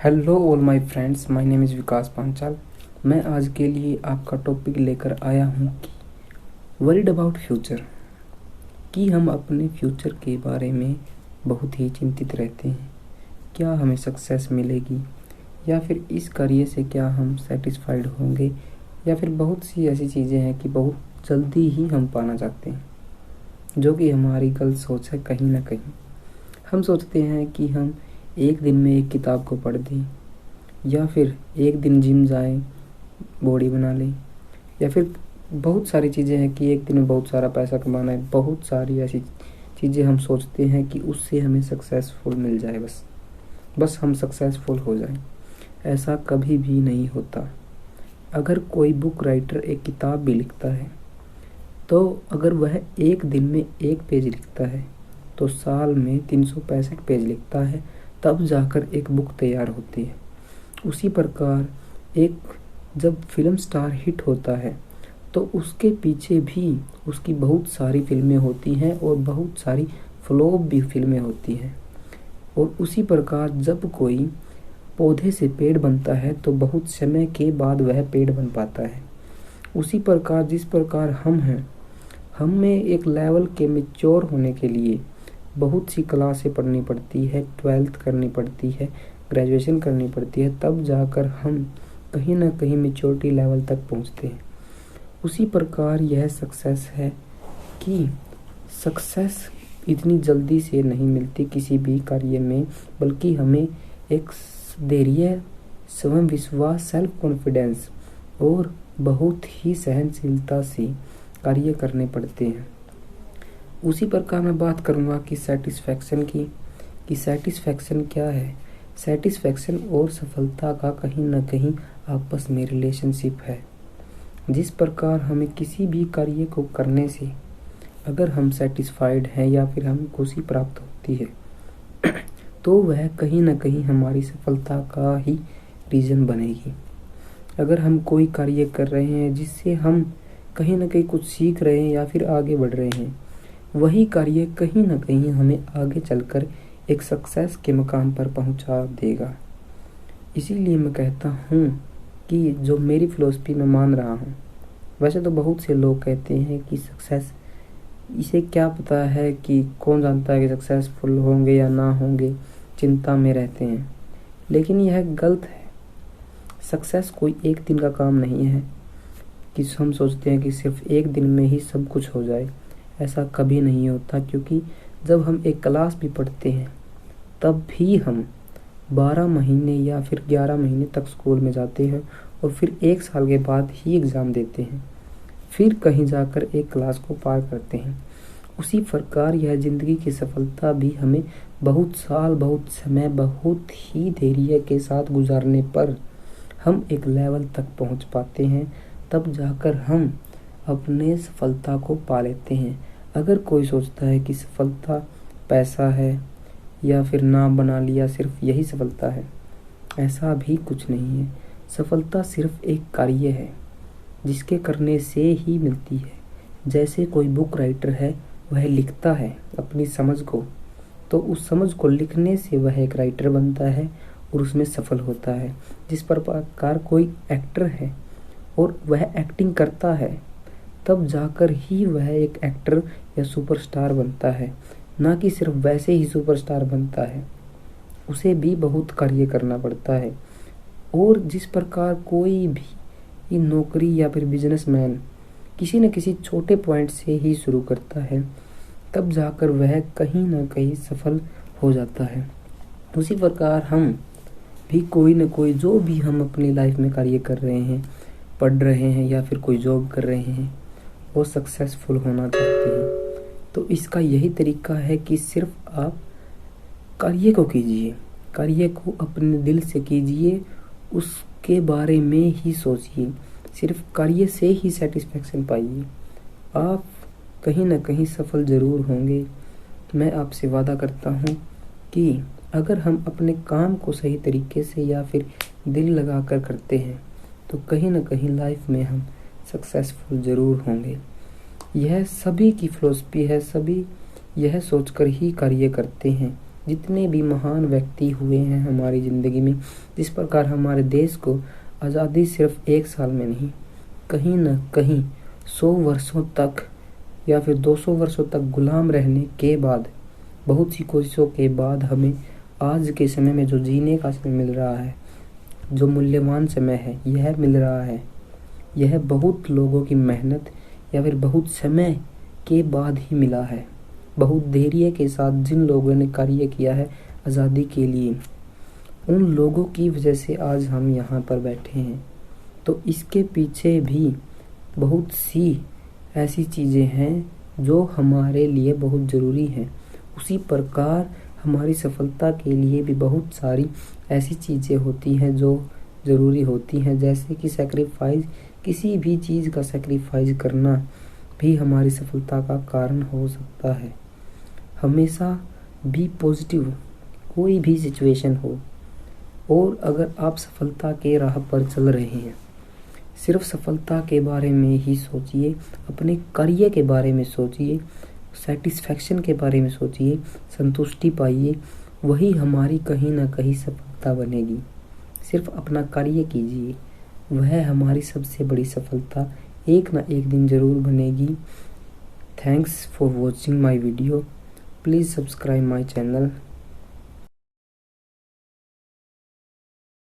Hello all my friends, my name is Vikas Panchal. मैं आज के लिए आपका टॉपिक लेकर आया हूँ कि वरीड अबाउट फ्यूचर, कि हम अपने फ्यूचर के बारे में बहुत ही चिंतित रहते हैं। क्या हमें सक्सेस मिलेगी, या फिर इस करियर से क्या हम सेटिस्फाइड होंगे, या फिर बहुत सी ऐसी चीज़ें हैं कि बहुत जल्दी ही हम पाना चाहते हैं, जो कि हमारी गलत सोच है। कहीं ना कहीं हम सोचते हैं कि हम एक दिन में एक किताब को पढ़ दें, या फिर एक दिन जिम जाएं, बॉडी बना लें, या फिर बहुत सारी चीज़ें हैं कि एक दिन में बहुत सारा पैसा कमाना है। बहुत सारी ऐसी चीज़ें हम सोचते हैं कि उससे हमें सक्सेसफुल मिल जाए, बस हम सक्सेसफुल हो जाएं। ऐसा कभी भी नहीं होता। अगर कोई बुक राइटर एक किताब भी लिखता है, तो अगर वह एक दिन में एक पेज लिखता है, तो साल में 365 पेज लिखता है, तब जाकर एक बुक तैयार होती है। उसी प्रकार एक जब फिल्म स्टार हिट होता है, तो उसके पीछे भी उसकी बहुत सारी फिल्में होती हैं और बहुत सारी फ्लॉप भी फिल्में होती हैं। और उसी प्रकार जब कोई पौधे से पेड़ बनता है, तो बहुत समय के बाद वह पेड़ बन पाता है। उसी प्रकार जिस प्रकार हम हैं, हमें एक लेवल के मैच्योर होने के लिए बहुत सी क्लासें पढ़नी पड़ती है, 12th करनी पड़ती है, ग्रेजुएशन करनी पड़ती है, तब जाकर हम कहीं ना कहीं मैच्योरिटी लेवल तक पहुंचते हैं। उसी प्रकार यह सक्सेस है कि सक्सेस इतनी जल्दी से नहीं मिलती किसी भी कार्य में, बल्कि हमें एक धैर्य, स्वयं विश्वास, सेल्फ कॉन्फिडेंस और बहुत ही सहनशीलता से कार्य करने पड़ते हैं। उसी प्रकार मैं बात करूँगा कि सेटिस्फैक्शन की, कि सेटिस्फैक्शन क्या है। सेटिस्फैक्शन और सफलता का कहीं ना कहीं आपस में रिलेशनशिप है। जिस प्रकार हमें किसी भी कार्य को करने से अगर हम सेटिस्फाइड हैं या फिर हमें खुशी प्राप्त होती है, तो वह कहीं ना कहीं हमारी सफलता का ही रीज़न बनेगी। अगर हम कोई कार्य कर रहे हैं जिससे हम कहीं ना कहीं कुछ सीख रहे हैं या फिर आगे बढ़ रहे हैं, वही कार्य कहीं ना कहीं हमें आगे चलकर एक सक्सेस के मकाम पर पहुंचा देगा। इसीलिए मैं कहता हूँ कि जो मेरी फिलॉसफी मैं मान रहा हूँ, वैसे तो बहुत से लोग कहते हैं कि सक्सेस, इसे क्या पता है कि कौन जानता है कि सक्सेसफुल होंगे या ना होंगे, चिंता में रहते हैं। लेकिन यह गलत है। सक्सेस कोई एक दिन का काम नहीं है कि हम सोचते हैं कि सिर्फ एक दिन में ही सब कुछ हो जाए। ऐसा कभी नहीं होता, क्योंकि जब हम एक क्लास भी पढ़ते हैं, तब भी हम 12 महीने या फिर 11 महीने तक स्कूल में जाते हैं और फिर 1 साल के बाद ही एग्ज़ाम देते हैं, फिर कहीं जाकर एक क्लास को पार करते हैं। उसी प्रकार यह ज़िंदगी की सफलता भी हमें बहुत साल, बहुत समय, बहुत ही धैर्य के साथ गुजारने पर हम एक लेवल तक पहुंच पाते हैं, तब जाकर हम अपने सफलता को पा लेते हैं। अगर कोई सोचता है कि सफलता पैसा है या फिर नाम बना लिया, सिर्फ यही सफलता है, ऐसा भी कुछ नहीं है। सफलता सिर्फ एक कार्य है जिसके करने से ही मिलती है। जैसे कोई बुक राइटर है, वह लिखता है अपनी समझ को, तो उस समझ को लिखने से वह एक राइटर बनता है और उसमें सफल होता है। जिस प्रकार कोई एक्टर है और वह एक्टिंग करता है, तब जाकर ही वह एक एक्टर या सुपरस्टार बनता है, ना कि सिर्फ वैसे ही सुपरस्टार बनता है। उसे भी बहुत कार्य करना पड़ता है। और जिस प्रकार कोई भी नौकरी या फिर बिजनेसमैन किसी न किसी छोटे पॉइंट से ही शुरू करता है, तब जाकर वह कहीं ना कहीं सफल हो जाता है। उसी प्रकार हम भी कोई न कोई, जो भी हम अपनी लाइफ में कार्य कर रहे हैं, पढ़ रहे हैं या फिर कोई जॉब कर रहे हैं, वो सक्सेसफुल होना चाहते हैं, तो इसका यही तरीका है कि सिर्फ आप कार्य को कीजिए, कार्य को अपने दिल से कीजिए, उसके बारे में ही सोचिए, सिर्फ कार्य से ही सेटिस्फैक्शन पाइए। आप कहीं ना कहीं सफल ज़रूर होंगे। मैं आपसे वादा करता हूँ कि अगर हम अपने काम को सही तरीके से या फिर दिल लगा कर करते हैं, तो कहीं ना कहीं लाइफ में हम सक्सेसफुल ज़रूर होंगे। यह सभी की फिलॉसफी है, सभी यह सोचकर ही कार्य करते हैं जितने भी महान व्यक्ति हुए हैं हमारी ज़िंदगी में, जिस प्रकार हमारे देश को आज़ादी सिर्फ 1 साल में नहीं, कहीं न कहीं 100 वर्षों तक या फिर 200 वर्षों तक गुलाम रहने के बाद, बहुत सी कोशिशों के बाद हमें आज के समय में जो जीने का समय मिल रहा है, जो मूल्यवान समय है, यह मिल रहा है। यह बहुत लोगों की मेहनत या फिर बहुत समय के बाद ही मिला है। बहुत धैर्य के साथ जिन लोगों ने कार्य किया है आज़ादी के लिए, उन लोगों की वजह से आज हम यहाँ पर बैठे हैं। तो इसके पीछे भी बहुत सी ऐसी चीज़ें हैं जो हमारे लिए बहुत ज़रूरी हैं। उसी प्रकार हमारी सफलता के लिए भी बहुत सारी ऐसी चीज़ें होती हैं जो ज़रूरी होती हैं, जैसे कि सैक्रिफाइस। किसी भी चीज़ का सैक्रिफाइस करना भी हमारी सफलता का कारण हो सकता है। हमेशा भी पॉजिटिव, कोई भी सिचुएशन हो, और अगर आप सफलता के राह पर चल रहे हैं, सिर्फ सफलता के बारे में ही सोचिए, अपने कार्य के बारे में सोचिए, सेटिस्फैक्शन के बारे में सोचिए, संतुष्टि पाइए, वही हमारी कहीं ना कहीं सफलता बनेगी। सिर्फ अपना कार्य कीजिए, वह हमारी सबसे बड़ी सफलता एक ना एक दिन ज़रूर बनेगी। Thanks for watching my video. Please subscribe my channel.